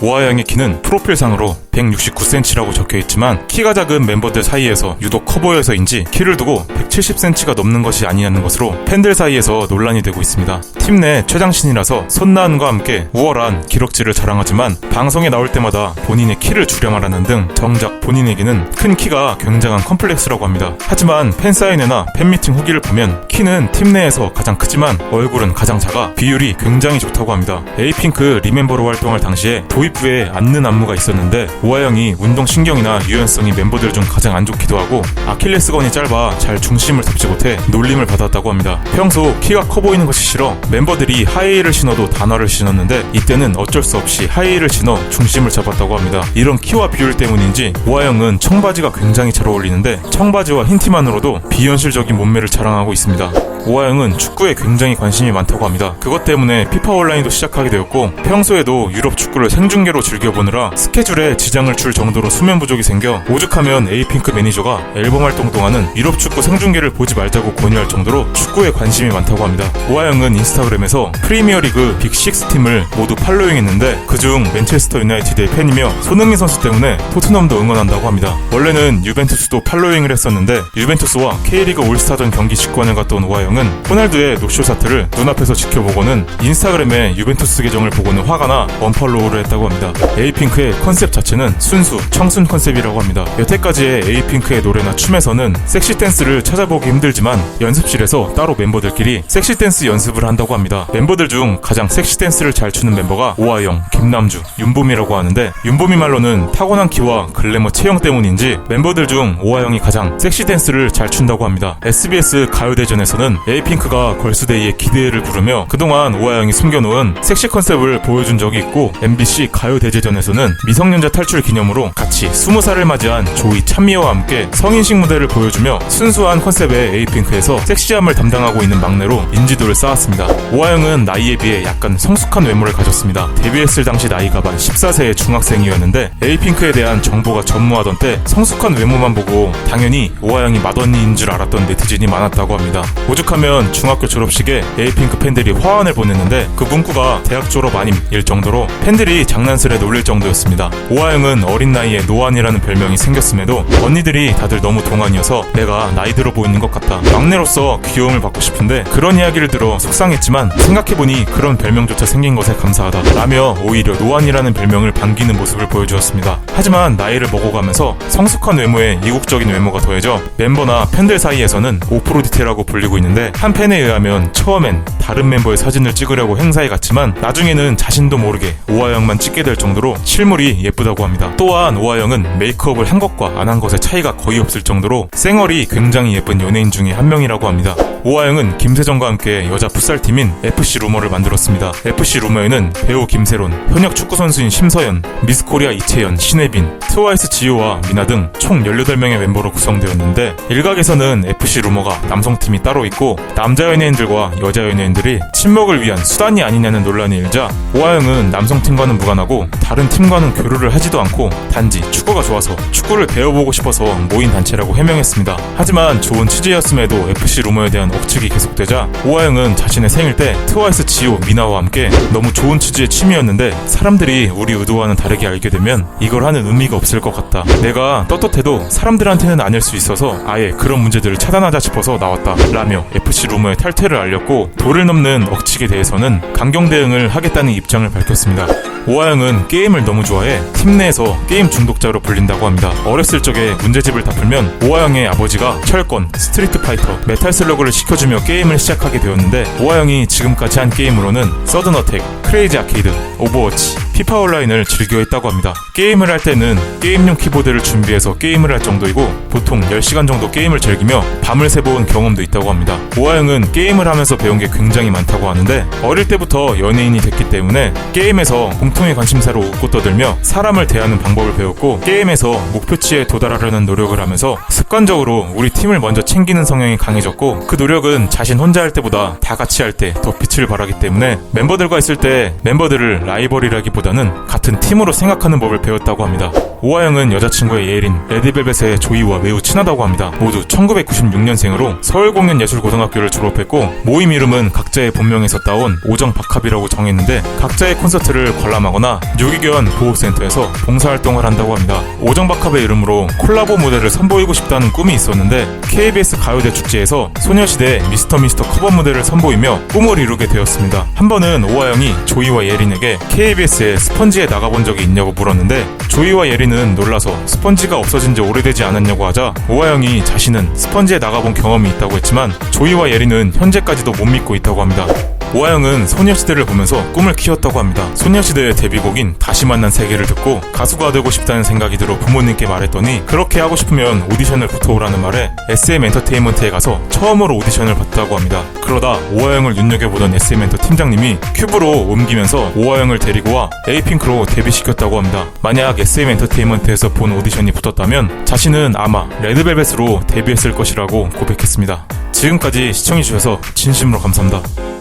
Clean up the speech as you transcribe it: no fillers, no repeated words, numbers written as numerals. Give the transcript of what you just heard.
오하영의 키는 프로필상으로 169cm라고 적혀있지만 키가 작은 멤버들 사이에서 유독 커 보여서인지 키를 두고 170cm가 넘는 것이 아니냐는 것으로 팬들 사이에서 논란이 되고 있습니다. 팀 내 최장신이라서 손나은과 함께 우월한 기록지를 자랑하지만 방송에 나올 때마다 본인의 키를 줄여 말하는 등 정작 본인에게는 큰 키가 굉장한 컴플렉스라고 합니다. 하지만 팬사인회나 팬미팅 후기를 보면 키는 팀 내에서 가장 크지만 얼굴은 가장 작아 비율이 굉장히 좋다고 합니다. 에이핑크 리멤버로 활동할 당시에 도입 후에 앉는 안무가 있었는데 오하영이 운동신경이나 유연성이 멤버들 중 가장 안 좋기도 하고 아킬레스건이 짧아 잘 중심을 잡지 못해 놀림을 받았다고 합니다. 평소 키가 커 보이는 것이 싫어 멤버들이 하이힐을 신어도 단화를 신었는데 이때는 어쩔 수 없이 하이힐을 신어 중심을 잡았다고 합니다. 이런 키와 비율 때문인지 오하영은 청바지가 굉장히 잘 어울리는데 청바지와 흰 티만으로도 비현실적인 몸매를 자랑하고 있습니다. 오하영은 축구에 굉장히 관심이 많다고 합니다. 그것 때문에 피파 온라인도 시작하게 되었고 평소에도 유럽 축구를 생중계로 즐겨보느라 스케줄에 지장을 줄 정도로 수면 부족이 생겨 오죽하면 에이핑크 매니저가 앨범 활동 동안은 유럽 축구 생중계를 보지 말자고 권유할 정도로 축구에 관심이 많다고 합니다. 오하영은 인스타그램에서 프리미어리그 빅6 팀을 모두 팔로잉했는데 그중 맨체스터 유나이티드의 팬이며 손흥민 선수 때문에 토트넘도 응원한다고 합니다. 원래는 유벤투스도 팔로잉을 했었는데 유벤투스와 K리그 올스타전 경기 직관을 갔던 오하영은 호날두의 노쇼 사태를 눈앞에서 지켜보고는 인스타그램에 유벤투스 계정을 보고는 화가 나 언팔로우를 했다고 합니다. 에이핑크의 컨셉 자체는 순수, 청순 컨셉이라고 합니다. 여태까지의 에이핑크의 노래나 춤에서는 섹시 댄스를 찾아보기 힘들지만 연습실에서 따로 멤버들끼리 섹시 댄스 연습을 한다고 합니다. 멤버들 중 가장 섹시 댄스를 잘 추는 멤버가 오하영, 김남주, 윤봄이라고 하는데 윤봄이 말로는 타고난 키와 글래머 체형 때문인지 멤버들 중 오하영이 가장 섹시 댄스를 잘 춘다고 합니다. SBS 가요대전에서는 에이핑크가 걸스데이의 기대를 부르며 그동안 오하영이 숨겨놓은 섹시 컨셉을 보여준 적이 있고 MBC 가요대제전에서는 미성년자 탈출 기념으로 같이 20살을 맞이한 조이 찬미와 함께 성인식 무대를 보여주며 순수한 컨셉의 에이핑크에서 섹시함을 담당하고 있는 막내로 인지도를 쌓았습니다. 오하영은 나이에 비해 약간 성숙한 외모를 가졌습니다. 데뷔했을 당시 나이가 만 14세의 중학생이었는데 에이핑크에 대한 정보가 전무하던 때 성숙한 외모만 보고 당연히 오하영이 맏언니인 줄 알았던 네티즌이 많았다고 합니다. 오죽하면 중학교 졸업식에 에이핑크 팬들이 화환을 보냈는데 그 문구가 대학 졸업 아님일 정도로 팬들이 장난스레 놀릴 정도였습니다. 오하영은 어린 나이에 노안이라는 별명이 생겼음에도 언니들이 다들 너무 동안이어서 내가 나이 들어 보이는 것 같다. 막내로서 귀여움을 받고 싶은데 그런 이야기를 들어 속상했지만 생각해보니 그런 별명조차 생긴 것에 감사하다 라며 오히려 노안이라는 별명을 반기는 모습을 보여주었습니다. 하지만 나이를 먹어가면서 성숙한 외모에 이국적인 외모가 더해져 멤버나 팬들 사이에서는 오프로디테라고 불리고 있는데 한 팬에 의하면 처음엔 다른 멤버의 사진을 찍으려고 행사에 갔지만 나중에는 자신도 모르게 오하영만 찍게 될 정도로 실물이 예쁘다고 합니다. 또한 오하영은 메이크업을 한 것과 안 한 것의 차이가 거의 없을 정도로 쌩얼이 굉장히 예쁜 연예인 중에 한 명이라고 합니다. 오하영은 김세정과 함께 여자 풋살팀인 FC 루머를 만들었습니다. FC 루머에는 배우 김세론, 현역 축구선수인 심서연, 미스코리아 이채연, 신혜빈, 트와이스 지효와 미나 등 총 18명의 멤버로 구성되었는데 일각에서는 FC 루머가 남성팀이 따로 있고 남자 연예인들과 여자 연예인들이 친목을 위한 수단이 아니냐는 논란이 일자 오하영은 남성팀과는 무관하고 다른 팀과는 교류를 하지도 않고 단지 축구가 좋아서 축구를 배워보고 싶어서 모인 단체라고 해명했습니다. 하지만 좋은 취지였음에도 FC 루머에 대한 억측이 계속되자 오하영은 자신의 생일 때 트와이스 지효, 미나와 함께 너무 좋은 취지의 취미였는데 사람들이 우리 의도와는 다르게 알게 되면 이걸 하는 의미가 없을 것 같다. 내가 떳떳해도 사람들한테는 아닐 수 있어서 아예 그런 문제들을 차단하자 싶어서 나왔다 라며 FC 루머의 탈퇴를 알렸고 도를 넘는 억측에 대해서는 강경 대응을 하겠다는 입장을 밝혔습니다. 오하영은 게임을 너무 좋아해 팀 내에서 게임 중독자로 불린다고 합니다. 어렸을 적에 문제집을 다 풀면 오하영의 아버지가 철권, 스트리트 파이터, 메탈 슬러그를 시켜주며 게임을 시작하게 되었는데 오하영이 지금까지 한 게임으로는 서든 어택, 크레이지 아케이드, 오버워치, 피파 온라인을 즐겨 했다고 합니다. 게임을 할 때는 게임용 키보드를 준비해서 게임을 할 정도이고 보통 10시간 정도 게임을 즐기며 밤을 새본 경험도 있다고 합니다. 오하영은 게임을 하면서 배운 게 굉장히 많다고 하는데 어릴 때부터 연예인이 됐기 때문에 게임에서 공통의 관심사로 웃고 떠들며 사람을 대하는 방법을 배웠고 게임에서 목표치에 도달하려는 노력을 하면서 습관적으로 우리 팀을 먼저 챙기는 성향이 강해졌고 그 노력은 자신 혼자 할 때보다 다 같이 할 때 더 빛을 발하기 때문에 멤버들과 있을 때 멤버들을 라이벌이라기보다 배우기보다는 같은 팀으로 생각하는 법을 배웠다고 합니다. 오하영은 여자친구의 예린, 레드벨벳의 조이와 매우 친하다고 합니다. 모두 1996년생으로 서울공연예술고등학교를 졸업했고 모임 이름은 각자의 본명에서 따온 오정박합이라고 정했는데 각자의 콘서트를 관람하거나 유기견 보호센터에서 봉사활동을 한다고 합니다. 오정박합의 이름으로 콜라보 무대를 선보이고 싶다는 꿈이 있었는데 KBS 가요대 축제에서 소녀시대 미스터 커버 무대를 선보이며 꿈을 이루게 되었습니다. 한 번은 오하영이 조이와 예린에게 KBS에 스펀지에 나가본 적이 있냐고 물었는데 조이와 예린은 놀라서 스펀지가 없어진 지 오래되지 않았냐고 하자 오하영이 자신은 스펀지에 나가본 경험이 있다고 했지만 조이와 예린은 현재까지도 못 믿고 있다고 합니다. 오하영은 소녀시대를 보면서 꿈을 키웠다고 합니다. 소녀시대의 데뷔곡인 다시 만난 세계를 듣고 가수가 되고 싶다는 생각이 들어 부모님께 말했더니 그렇게 하고 싶으면 오디션을 붙어오라는 말에 SM엔터테인먼트에 가서 처음으로 오디션을 봤다고 합니다. 그러다 오하영을 눈여겨보던 SM엔터 팀장님이 큐브로 옮기면서 오하영을 데리고 와 에이핑크로 데뷔시켰다고 합니다. 만약 SM엔터테인먼트에서 본 오디션이 붙었다면 자신은 아마 레드벨벳으로 데뷔했을 것이라고 고백했습니다. 지금까지 시청해주셔서 진심으로 감사합니다.